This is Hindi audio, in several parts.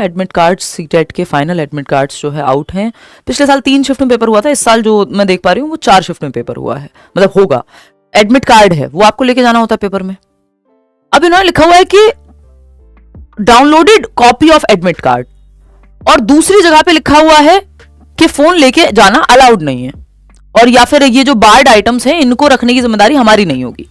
एडमिट कार्ड्स सीटेट के फाइनल एडमिट कार्ड्स जो है आउट हैं। पिछले साल 3 शिफ्ट में पेपर हुआ था, इस साल जो मैं देख पा रही हूँ वो 4 शिफ्ट में पेपर हुआ है, मतलब होगा। एडमिट कार्ड है वो आपको लेके जाना होता है पेपर में। अब इन्होंने लिखा हुआ है कि downloaded copy of admit card, और दूसरी जगह पे लिखा हुआ है कि फोन लेके जाना अलाउड नहीं है, और या फिर ये जो बार्ड आइटम्स हैं इनको रखने की जिम्मेदारी हमारी नहीं होगी।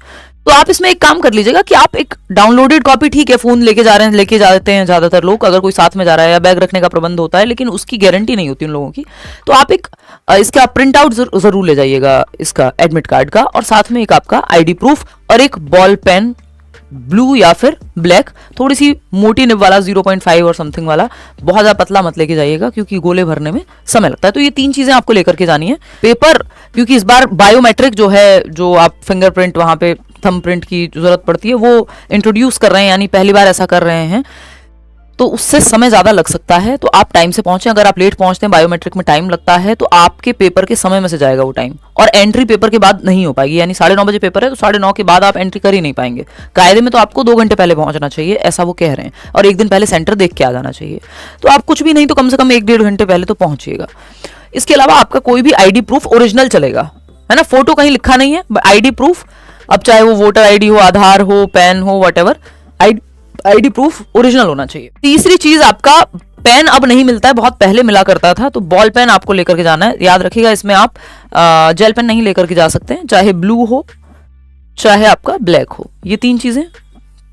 तो आप इसमें एक काम कर लीजिएगा कि आप एक डाउनलोडेड कॉपी, ठीक है फोन लेके जा रहे हैं, लेके जाते हैं ज्यादातर लोग, अगर कोई साथ में जा रहा है या बैग रखने का प्रबंध होता है, लेकिन उसकी गारंटी नहीं होती उन लोगों की, तो आप एक इसका प्रिंट आउट जरूर ले जाइएगा इसका एडमिट कार्ड का, और साथ में एक आपका आईडी प्रूफ और एक बॉल पेन, ब्लू या फिर ब्लैक, थोड़ी सी मोटी निब वाला 0.5 और समथिंग वाला, बहुत ज्यादा पतला मत लेके जाइएगा क्योंकि गोले भरने में समय लगता है। तो ये 3 चीजें आपको लेकर के जानी है। पेपर, क्योंकि इस बार बायोमेट्रिक जो है, जो आप फिंगरप्रिंट वहां पे थंबप्रिंट की जरूरत पड़ती है, वो इंट्रोड्यूस कर रहे हैं, यानी पहली बार ऐसा कर रहे हैं, तो उससे समय ज्यादा लग सकता है। तो आप टाइम से पहुंचे, अगर आप लेट पहुंचते हैं, बायोमेट्रिक में टाइम लगता है, तो आपके पेपर के समय में से जाएगा वो टाइम, और एंट्री पेपर के बाद नहीं हो पाएगी। यानी 9:30 बजे पेपर है तो 9:30 के बाद आप एंट्री कर ही नहीं पाएंगे। कायदे में तो आपको 2 घंटे पहले पहुंचना चाहिए, ऐसा वो कह रहे हैं, और 1 दिन पहले सेंटर देख के आ जाना चाहिए। तो आप कुछ भी नहीं तो कम से कम 1-1.5 घंटे पहले तो पहुंचिएगा। इसके अलावा आपका कोई भी आईडी प्रूफ ओरिजिनल चलेगा, है ना, फोटो कहीं लिखा नहीं है, आईडी प्रूफ, अब चाहे वो वोटर आईडी हो, आधार हो, पैन हो, व्हाटएवर, आईडी प्रूफ ओरिजिनल होना चाहिए। तीसरी चीज, आपका पेन अब नहीं मिलता है, बहुत पहले मिला करता था, तो बॉल पेन आपको लेकर के जाना है। याद रखिएगा, इसमें आप जेल पेन नहीं लेकर के जा सकते हैं, चाहे ब्लू हो चाहे आपका ब्लैक हो। ये 3 चीजें।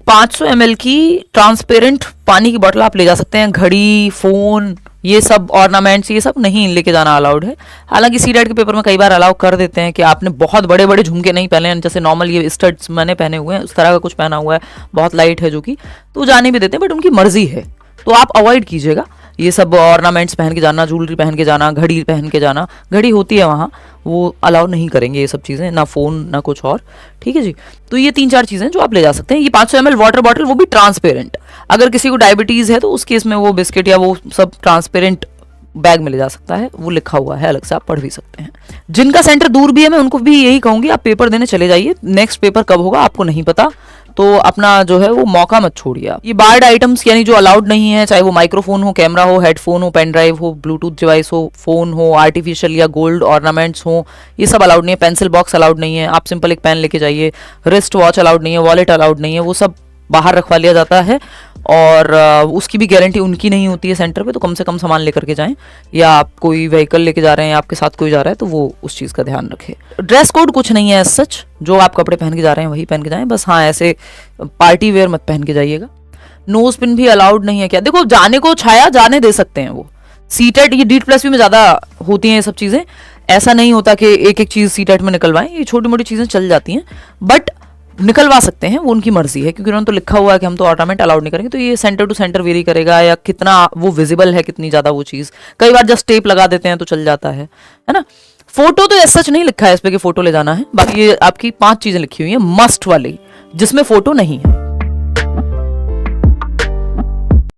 500 ml की ट्रांसपेरेंट पानी की बोतल आप ले जा सकते हैं। घड़ी, फोन, ये सब ऑर्नामेंट्स, ये सब नहीं लेके जाना अलाउड है। हालांकि सीटेट के पेपर में कई बार अलाउ कर देते हैं कि आपने बहुत बड़े बड़े झुमके नहीं पहने हैं, जैसे नॉर्मल ये स्टड्स मैंने पहने हुए हैं, उस तरह का कुछ पहना हुआ है, बहुत लाइट है जो कि, तो जाने भी देते हैं, बट उनकी मर्जी है, तो आप अवॉइड कीजिएगा ये सब ऑर्नामेंट्स पहन के जाना, ज्वेलरी पहन के जाना, घड़ी पहन के जाना। घड़ी होती है वहाँ, वो अलाउ नहीं करेंगे ये सब चीज़ें, ना फ़ोन ना कुछ और, ठीक है जी। तो ये 3-4 चीज़ें जो आप ले जा सकते हैं। ये 500 ml वाटर बॉटल, वो भी ट्रांसपेरेंट, अगर किसी को डायबिटीज़ है तो उस केस में वो बिस्किट या वो सब ट्रांसपेरेंट बैग में ले जा सकता है, वो लिखा हुआ है अलग से, आप पढ़ भी सकते हैं। जिनका सेंटर दूर भी है, मैं उनको भी यही कहूँगी, आप पेपर देने चले जाइए। नेक्स्ट पेपर कब होगा आपको नहीं पता, तो अपना जो है वो मौका मत छोड़िए। ये बार्ड आइटम्स यानी जो अलाउड नहीं है, चाहे वो माइक्रोफोन हो, कैमरा हो, हेडफोन हो, पेन ड्राइव हो, ब्लूटूथ डिवाइस हो, फोन हो, आर्टिफिशियल या गोल्ड ऑर्नामेंट्स हो, ये सब अलाउड नहीं है। पेंसिल बॉक्स अलाउड नहीं है, आप सिंपल एक पेन लेके जाइए। रिस्ट वॉच अलाउड नहीं है, वॉलेट अलाउड नहीं है, वो सब बाहर रखवा लिया जाता है, और उसकी भी गारंटी उनकी नहीं होती है सेंटर पे, तो कम से कम सामान लेकर के जाएं। या आप कोई व्हीकल लेके जा रहे हैं, आपके साथ कोई जा रहा है, तो वो उस चीज़ का ध्यान रखें। ड्रेस कोड कुछ नहीं है सच, जो आप कपड़े पहन के जा रहे हैं वही पहन के जाएं, बस हाँ ऐसे पार्टी वेयर मत पहन के जाइएगा। नोज पिन भी अलाउड नहीं है। क्या देखो, जाने को छाया जाने दे सकते हैं वो, सीटेट ये DEET+ में ज़्यादा होती हैं ये सब चीज़ें, ऐसा नहीं होता कि एक एक चीज़ सीटेट में निकलवाएं, ये छोटी मोटी चीज़ें चल जाती हैं, बट निकलवा सकते हैं, वो उनकी मर्जी है, क्योंकि उन्होंने तो लिखा हुआ है कि हम तो ऑर्नामेंट अलाउड नहीं करेंगे। तो ये सेंटर टू सेंटर वेरी करेगा, या कितना वो विजिबल है, कितनी ज्यादा वो चीज, कई बार जस्ट टेप लगा देते हैं तो चल जाता है ना। फोटो तो ऐसा सच नहीं लिखा है इस पे कि फोटो ले जाना है, बाकी ये आपकी 5 चीजें लिखी हुई है मस्ट वाली, जिसमें फोटो नहीं है।